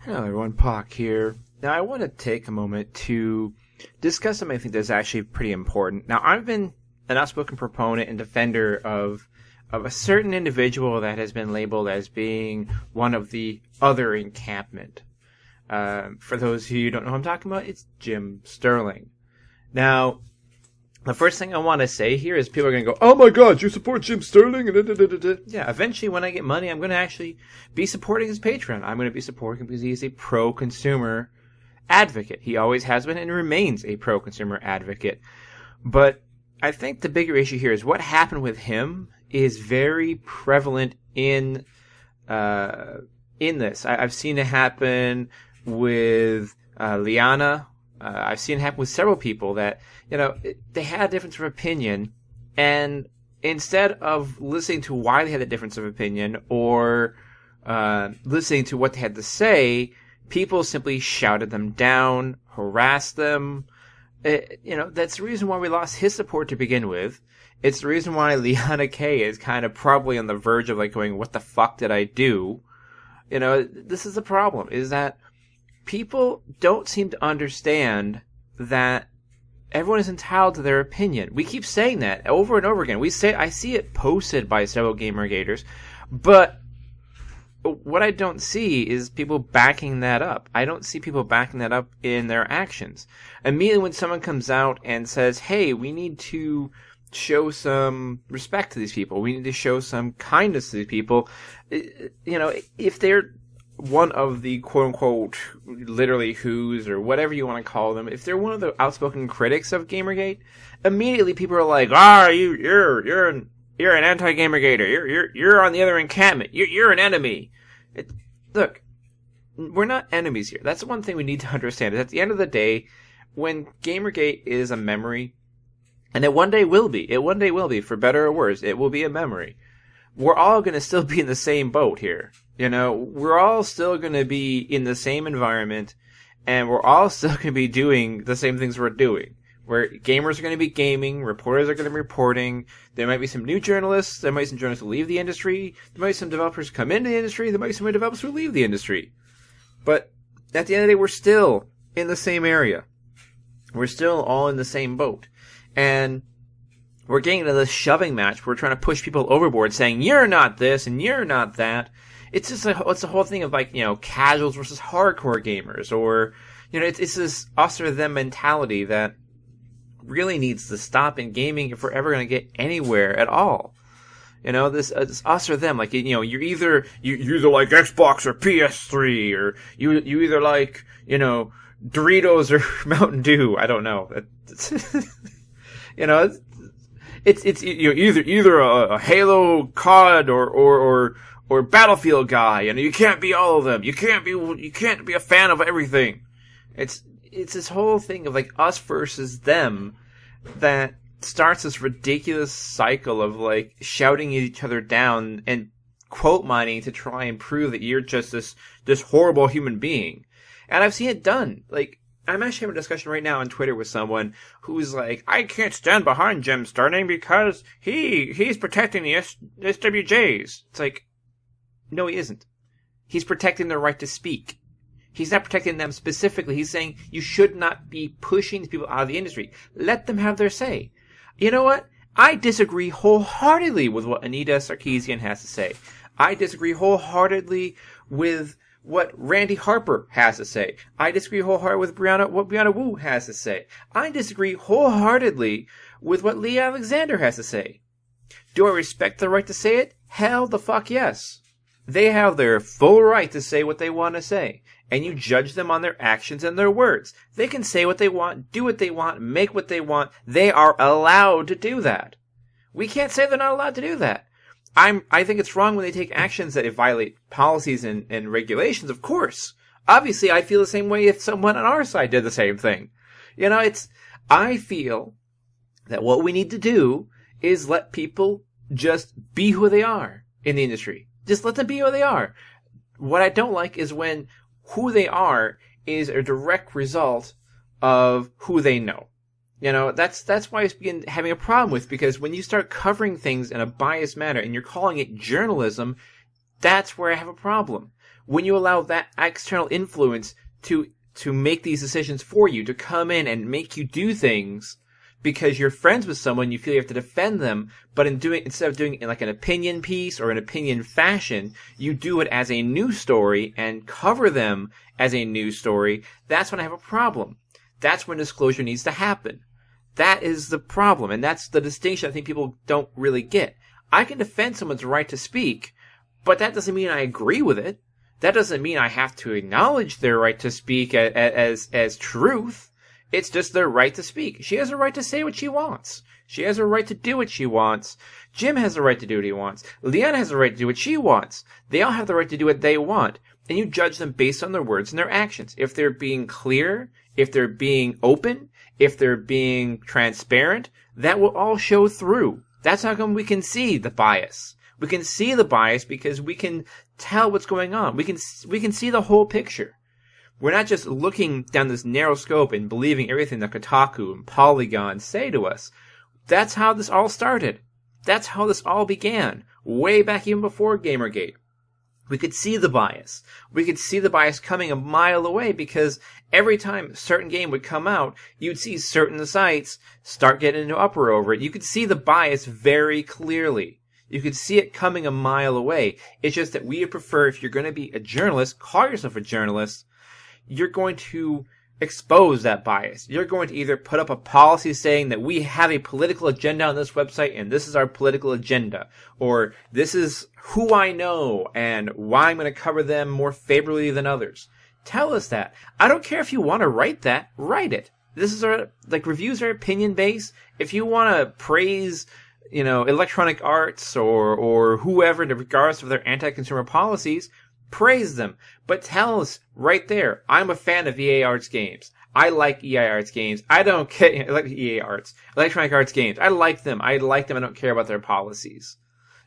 Hello everyone, Pock here. Now I want to take a moment to discuss something I think that's actually pretty important. Now I've been an outspoken proponent and defender of a certain individual that has been labeled as being one of the other encampment. For those of you who don't know who I'm talking about, it's Jim Sterling. Now, the first thing I want to say here is people are going to go, "Oh my God, you support Jim Sterling?" Yeah, eventually when I get money, I'm going to actually be supporting his Patreon. I'm going to be supporting him because he is a pro-consumer advocate. He always has been and remains a pro-consumer advocate. But I think the bigger issue here is what happened with him is very prevalent in this. I've seen it happen with Liana. I've seen it happen with several people that, they had a difference of opinion, and instead of listening to why they had a difference of opinion or listening to what they had to say, people simply shouted them down, harassed them. That's the reason why we lost his support to begin with. It's the reason why Liana K is kind of probably on the verge of going, "What the fuck did I do?" This is the problem, is that people don't seem to understand that everyone is entitled to their opinion. We keep saying that over and over again. I see it posted by several Gamergaters, but what I don't see is people backing that up. I don't see people backing that up in their actions. Immediately when someone comes out and says, "Hey, we need to show some respect to these people. We need to show some kindness to these people," if they're one of the quote-unquote literally who's or whatever you want to call them, if they're one of the outspoken critics of Gamergate, immediately people are like, you're an anti-Gamergater. You're on the other encampment. You're an enemy. Look, we're not enemies here. That's the one thing we need to understand, is at the end of the day, when Gamergate is a memory, and it one day will be, for better or worse, it will be a memory, we're all going to still be in the same boat here. We're all still going to be in the same environment, and we're all still going to be doing the same things we're doing. Where gamers are going to be gaming, reporters are going to be reporting, there might be some new journalists, there might be some journalists who leave the industry, there might be some developers who come into the industry, there might be some developers who leave the industry. But at the end of the day, we're still in the same area. We're still all in the same boat. And we're getting into this shoving match where we're trying to push people overboard, saying, "You're not this and you're not that." It's just it's a whole thing of casuals versus hardcore gamers, or it's this us or them mentality that really needs to stop in gaming if we're ever going to get anywhere at all. This us or them, you're either like Xbox or PS3, or you either like Doritos or Mountain Dew. I don't know. It's either a Halo, COD, or Battlefield guy. You can't be all of them. You can't be a fan of everything. It's this whole thing of us versus them that starts this ridiculous cycle of shouting each other down and quote mining to try and prove that you're just this horrible human being. And I've seen it done. I'm actually having a discussion right now on Twitter with someone who's like, "I can't stand behind Jim Sterling because he's protecting the SWJs." It's no, he isn't. He's protecting their right to speak. He's not protecting them specifically. He's saying you should not be pushing these people out of the industry. Let them have their say. You know what? I disagree wholeheartedly with what Anita Sarkeesian has to say. I disagree wholeheartedly with what Randy Harper has to say. I disagree wholeheartedly with what Brianna Wu has to say. I disagree wholeheartedly with what Lee Alexander has to say. Do I respect the right to say it? Hell the fuck yes. They have their full right to say what they want to say, and you judge them on their actions and their words. They can say what they want, do what they want, make what they want. They are allowed to do that. We can't say they're not allowed to do that. I think it's wrong when they take actions that violate policies and regulations, of course. Obviously, I feel the same way if someone on our side did the same thing. I feel that what we need to do is let people just be who they are in the industry. Just let them be who they are. What I don't like is when who they are is a direct result of who they know. That's why I begin having a problem with, because when you start covering things in a biased manner and you're calling it journalism, that's where I have a problem. when you allow that external influence to make these decisions for you, to come in and make you do things because you're friends with someone, you feel you have to defend them, but instead of doing it in like an opinion piece or an opinion fashion, you do it as a news story and cover them as a news story. That's when I have a problem. That's when disclosure needs to happen. That is the problem, and that's the distinction I think people don't really get. I can defend someone's right to speak, but that doesn't mean I agree with it. That doesn't mean I have to acknowledge their right to speak as truth. It's just their right to speak. She has a right to say what she wants. She has a right to do what she wants. Jim has a right to do what he wants. Leanna has a right to do what she wants. They all have the right to do what they want. And you judge them based on their words and their actions. If they're being clear, if they're being open, if they're being transparent, that will all show through. That's how come we can see the bias. We can see the bias because we can tell what's going on. We can see the whole picture. We're not just looking down this narrow scope and believing everything that Kotaku and Polygon say to us. That's how this all started. That's how this all began, way back even before Gamergate. We could see the bias. We could see the bias coming a mile away because every time a certain game would come out, you'd see certain sites start getting into uproar over it. You could see the bias very clearly. You could see it coming a mile away. It's just that we would prefer, if you're going to be a journalist, call yourself a journalist, you're going to expose that bias. You're going to either put up a policy saying that we have a political agenda on this website and this is our political agenda, or this is who I know and why I'm going to cover them more favorably than others. Tell us that. I don't care if you want to write that, write it. This is reviews are opinion based. If you want to praise, Electronic Arts or whoever, regardless of their anti-consumer policies, praise them, but tell us right there, I'm a fan of EA Arts games. I like EA Arts games. I don't care, like EA Arts, Electronic Arts games. I like them. I don't care about their policies.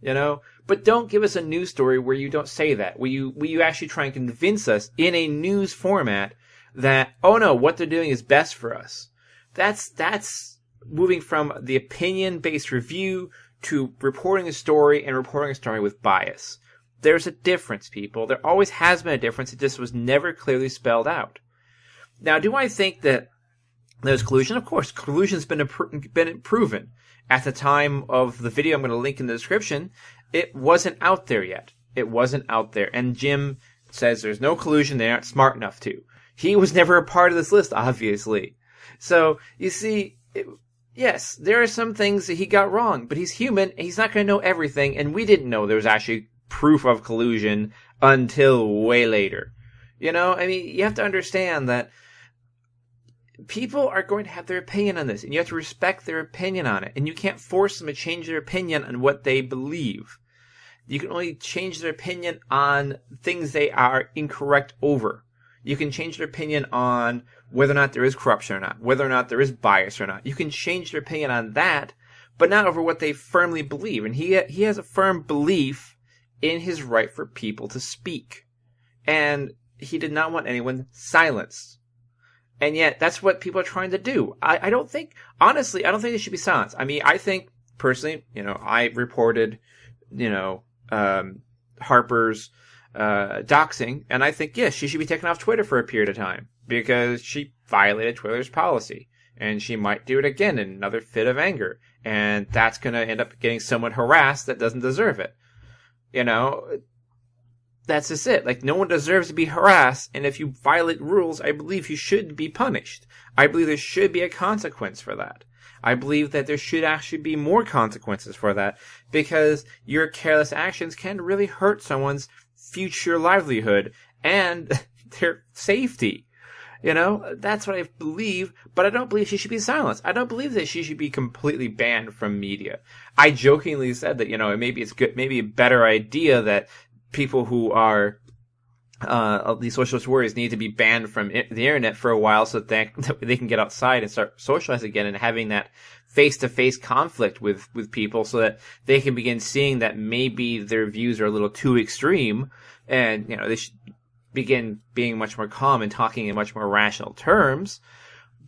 But don't give us a news story where you don't say that. Will you actually try and convince us in a news format that, oh no, what they're doing is best for us. That's moving from the opinion-based review to reporting a story and reporting a story with bias. There's a difference, people. There always has been a difference. It just was never clearly spelled out. Now, do I think that there's collusion? Of course, collusion's been proven. At the time of the video I'm going to link in the description, it wasn't out there yet. It wasn't out there. And Jim says there's no collusion. They aren't smart enough to. He was never a part of this list, obviously. So, you see, yes, there are some things that he got wrong, but he's human, and he's not going to know everything, and we didn't know there was actually proof of collusion until way later. You have to understand that people are going to have their opinion on this, and you have to respect their opinion on it, and you can't force them to change their opinion on what they believe. You can only change their opinion on things they are incorrect over. You can change their opinion on whether or not there is corruption or not, whether or not there is bias or not. You can change their opinion on that, but not over what they firmly believe. And he has a firm belief in his right for people to speak. And he did not want anyone silenced. And yet, that's what people are trying to do. I don't think they should be silenced. I mean, I think, personally, I reported, Harper's doxing, and I think, yes, she should be taken off Twitter for a period of time, because she violated Twitter's policy. And she might do it again in another fit of anger. And that's going to end up getting someone harassed that doesn't deserve it. That's just it. Like, no one deserves to be harassed, and if you violate rules, I believe you should be punished. I believe there should be a consequence for that. I believe that there should actually be more consequences for that, because your careless actions can really hurt someone's future livelihood and their safety. That's what I believe, but I don't believe she should be silenced. I don't believe that she should be completely banned from media. I jokingly said that, maybe a better idea that people who are these socialist warriors need to be banned from the internet for a while so that they can get outside and start socializing again and having that face-to-face conflict with people so that they can begin seeing that maybe their views are a little too extreme, and they should begin being much more calm and talking in much more rational terms.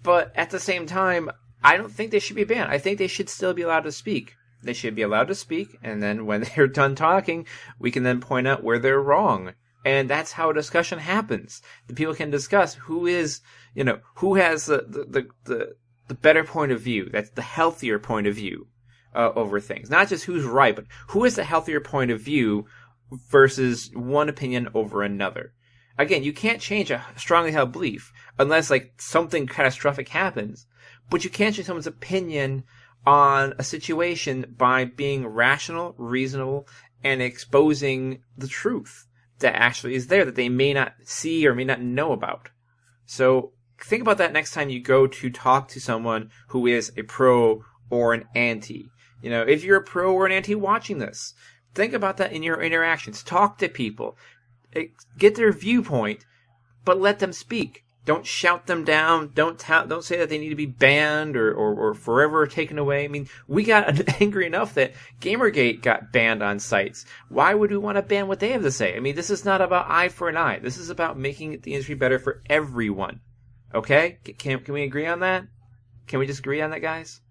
But at the same time, I don't think they should be banned. I think they should still be allowed to speak. They should be allowed to speak, and then when they're done talking, we can then point out where they're wrong. And that's how a discussion happens. The people can discuss who has the better point of view. That's the healthier point of view over things. Not just who's right, but who has the healthier point of view versus one opinion over another. Again, you can't change a strongly held belief unless like something catastrophic happens, but you can't change someone's opinion on a situation by being rational, reasonable, and exposing the truth that actually is there that they may not see or may not know about. So think about that next time you go to talk to someone who is a pro or an anti. If you're a pro or an anti watching this, think about that in your interactions. Talk to people. Get their viewpoint, but let them speak. Don't shout them down. Don't say that they need to be banned or forever taken away. I mean, we got angry enough that Gamergate got banned on sites. Why would we want to ban what they have to say? I mean, this is not about eye for an eye. This is about making the industry better for everyone. Okay? Can we agree on that? Can we just agree on that, guys?